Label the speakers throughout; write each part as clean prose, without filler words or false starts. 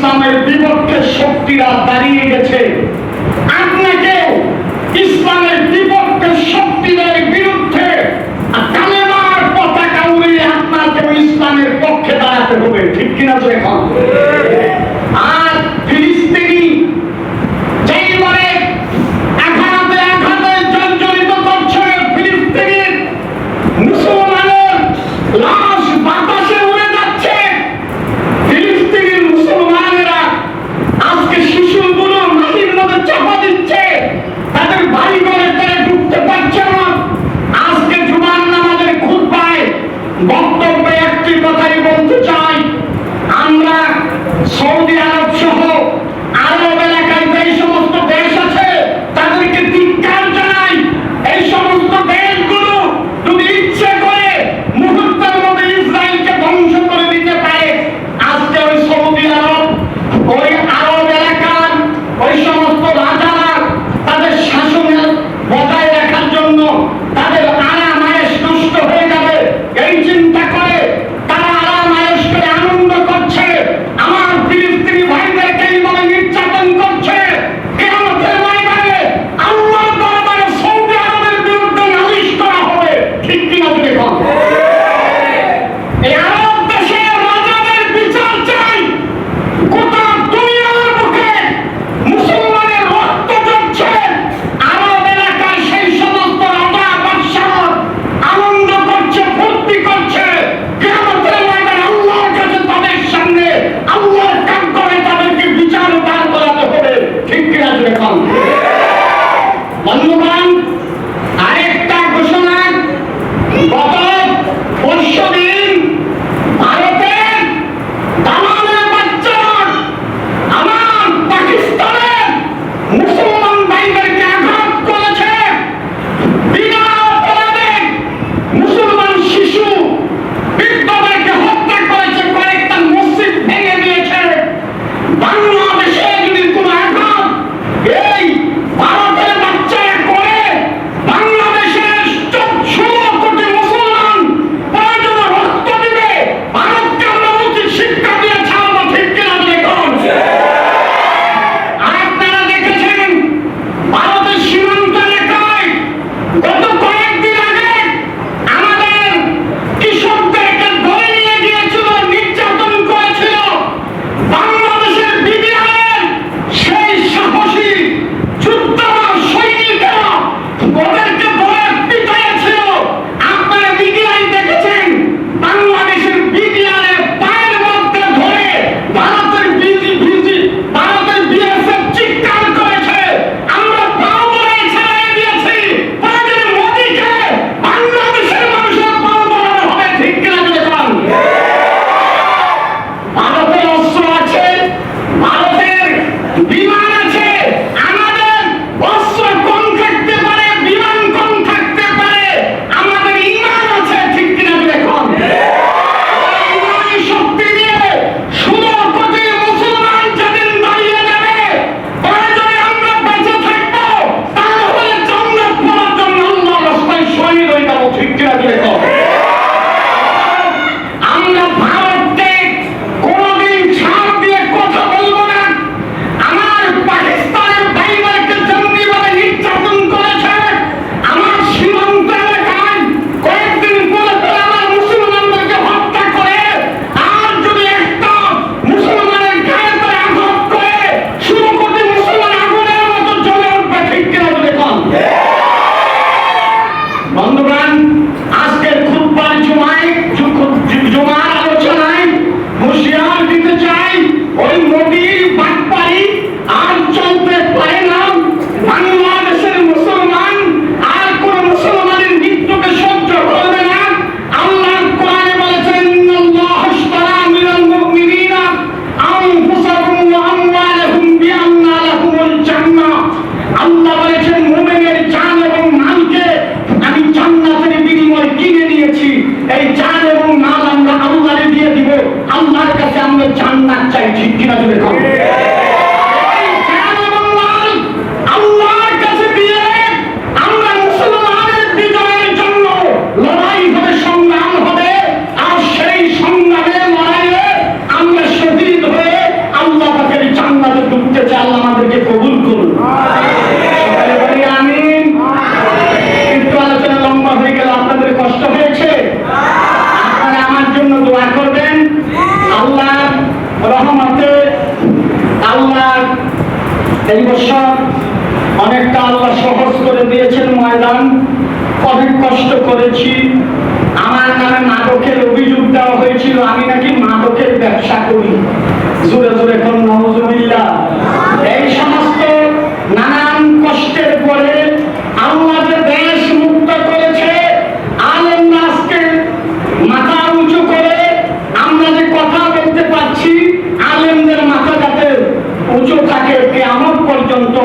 Speaker 1: ইসলামের বিপক্ষে শক্তিরা দাঁড়িয়ে গেছে, আপনাকেও ইসলামের বিপক্ষে শক্তিদের বিরুদ্ধে কালেমার পতাকা উড়িয়ে আপনাকেও ইসলামের পক্ষে দাঁড়াতে হবে, ঠিক কিনা? তো এখন আর ফিলিস্তিনি যেইভাবে আঘাতে আঘাতে জর্জরিত করছে, ফিলিস্তিনির মুসলমানের লাশ বাতাসে উড়ে যাচ্ছে, ফিলিস্তিনির মুসলমানেরা আজকে শিশুগুলো মাটির মধ্যে চাপা দিচ্ছে, তাদের বাড়ি ঘরে তারা ঢুকতে পারছে না। আজকে জুমার নামাজের খুতবায় বক্তব্যে একটি কথাই বলতে চাই, আমরা সৌদি আরব সহ আরব এলাকায় যে সমস্ত দেশ আছে তাদেরকে ধিক্কার জানাই। এই সমস্ত দেশগুলো যদি ইচ্ছে করে মুহূর্তের মধ্যে ইসরায়েলকে ধ্বংস করে দিতে পারে। আজকে ওই সৌদি আরব, ওই আরব এলাকার ওই সমস্ত রাজারা তাদের শাসন বজায় রাখার জন্য তাদের আরাম আয়েশ নষ্ট হয়ে যাবে এই চিন্তা করে তারা আরাম আয়েশ করে আনন্দ করছে, আমার ফিলিস্তিনি ভাইদেরকে এইভাবে নির্যাতন করছে। কিয়ামতের ময়দানে আল্লাহর দরবারে সৌদি আরবের বিরুদ্ধে নালিশ করা হবে, ঠিক কিনা? দেখুন, এই আরব দেশের রাজাদের বিচার চাই। গোটা দুনিয়ার মুখে মুসলমানের রক্ত ঝরছে, আরব এলাকায় সেই সমস্ত রাজা বাদশাহ আনন্দ করছে, ফুর্তি করছে। কিয়ামতের ময়দানে আল্লাহর কাছে তাদের সামনে আল্লাহর কাম করে তাদেরকে বিচার দাঁড় করাতে হবে, ঠিক কিনা? দেখুন বন্ধুগণ, আরেকটা ঘোষণা, গত পরশুদিন ভারতের দালালের বাচ্চারা আমার পাকিস্তানের মুসলমান ভাইদেরকে আঘাত করেছে। বিনা অপরাধে মুসলমান শিশু বৃদ্ধদেরকে হত্যা করেছে, কয়েকটা মসজিদ ভেঙে দিয়েছে। বাংলাদেশে যদি কোনো আঘাত এই ভারতের বাচ্চারা করে, বাংলাদেশের 16 কোটি মুসলমান প্রয়োজনে রক্ত দিবে, ভারতকে আমরা উচিত শিক্ষা দিয়ে ছাড়বো, ঠিক কিনা? দেখুন, আর আপনারা দেখেছেন ভারতের সীমান্ত এলাকায় গত কয়েকদিন আগে আমাদের কৃষকদেরকে ধরে নিয়ে গিয়েছিল, নির্যাতন করেছিল। বাংলাদেশের বিডিআরের সেই সাহসী যোদ্ধারা, সৈনিকরা ওদেরকে ধরে পিটাইছিল। আপনারা মিডিয়ায় দেখেছেন বাংলাদেশের বিডিআরের পায়ের মধ্যে ধরে ভারতের ভারতের বিএসএফ চিৎকার করেছে, আমরা পাও ধরে ছেড়ে দিয়েছি। প্রয়োজনে মোদিকে বাংলাদেশের মানুষের পাও ধরানো হবে, ঠিক কিনা? দেখুন, ভারতের অস্ত্র আছে, ভারতের বিমান আছে, আমাদের অস্ত্র কম থাকতে পারে, বিমান কম থাকতে পারে, আমাদের ঈমান আছে, ঠিক কিনা? দেখুন, এই ঈমানি শক্তি দিয়ে 16 কোটি মুসলমান যেদিন দাঁড়িয়ে যাবে, প্রয়োজনে আমরা বেঁচে থাকবো, তাহলে জান্নাত পাওয়ার জন্য আল্লাহর রাস্তায় শহীদ হয়ে যাবো, ঠিক কিনা? দেখুন, আমরা ভারতকে কোনদিন ছাড় দিয়ে কথা বলবো না। আমার পাকিস্তানের ভাইদেরকে জঙ্গিভাবে নির্যাতন করেছে, আমার সীমান্ত এলাকায় কয়েকদিন পরে পরে আমার মুসলমানদেরকে হত্যা করে, আর যদি একটা মুসলমানের গায়ে করে আঘাত করে 16 কোটি মুসলমান আগুনের মতো জ্বলে উঠবে, ঠিক কিনা? দেখুন বন্ধুগণ, আজকের খুতবার জুমার আলোচনায় হুঁশিয়ার দিতে চাই, ওই মোদির বাটপাড়ি আর চলতে পারে না। বাংলাদেশের মুসলমান আর কোন মুসলমানের মৃত্যুকে সহ্য করবে না। আল্লাহ কোরআনে বলেছেন, ইন্নাল্লাহ আশতারা মিনাল মুমিনিনা আনফুসাহুম ওয়া আমওয়ালাহুম বিআন্না লাহুমুল জান্নাহ। আল্লাহ বলেছেন, মুমিনের জান এবং মালকে আমি জান্নাতের বিনিময়ে কিনে নিয়েছি। এই জান এবং মাল আমরা আল্লাহরে দিয়ে দিব, আল্লাহর কাছে আমরা জান্নাত চাই, ঠিক কিনা? দেখুন, এই জান এবং মাল আল্লাহর কাছে দিয়ে আমরা মুসলমানের বিজয়ের জন্য লড়াই হবে, সংগ্রাম হবে, আর সেই সংগ্রামে লড়াইয়ে আমরা শহীদ হয়ে আল্লাহ রহমতে আল্লাহ এই বছর অনেকটা আল্লাহ সহজ করে দিয়েছেন ময়দান। অনেক কষ্ট করেছি। আমার নামে মাদকের অভিযোগ দেওয়া হয়েছিল, আমি নাকি মাদকের ব্যবসা করি। জোরে জোরে কোন নাউজুবিল্লাহ। এই সমস্ত নানান কষ্টের পরে আল্লাহ যে দেশ মুক্ত করেছে, আলেমরা আজকে মাথা উঁচু করে আমরা যে কথা বলতে পারছি, আলেমদের মাথা যাতে উঁচু থাকে কিয়ামত পর্যন্ত,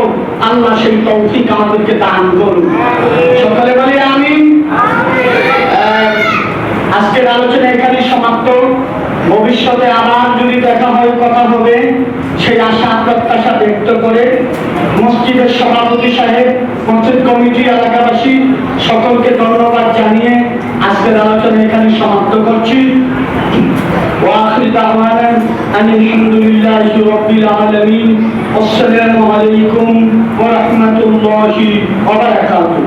Speaker 1: আল্লাহ সেই তৌফিক আমাদেরকে দান করুন। সকালে বলি আমিন। আজকের আলোচনা এখানে সমাপ্ত। ভবিষ্যতে আবার যদি দেখা হয় কথা হবে, সেই আশা প্রত্যাশা ব্যক্ত করে মসজিদের সভাপতি সাহেব, মসজিদ কমিটি, এলাকাবাসী সকলকে ধন্যবাদ জানিয়ে আজকের আলোচনা এখানে সমাপ্ত করছি। وآخر دعوانا أن الحمد لله رب العالمين والسلام عليكم ورحمة الله وبركاته.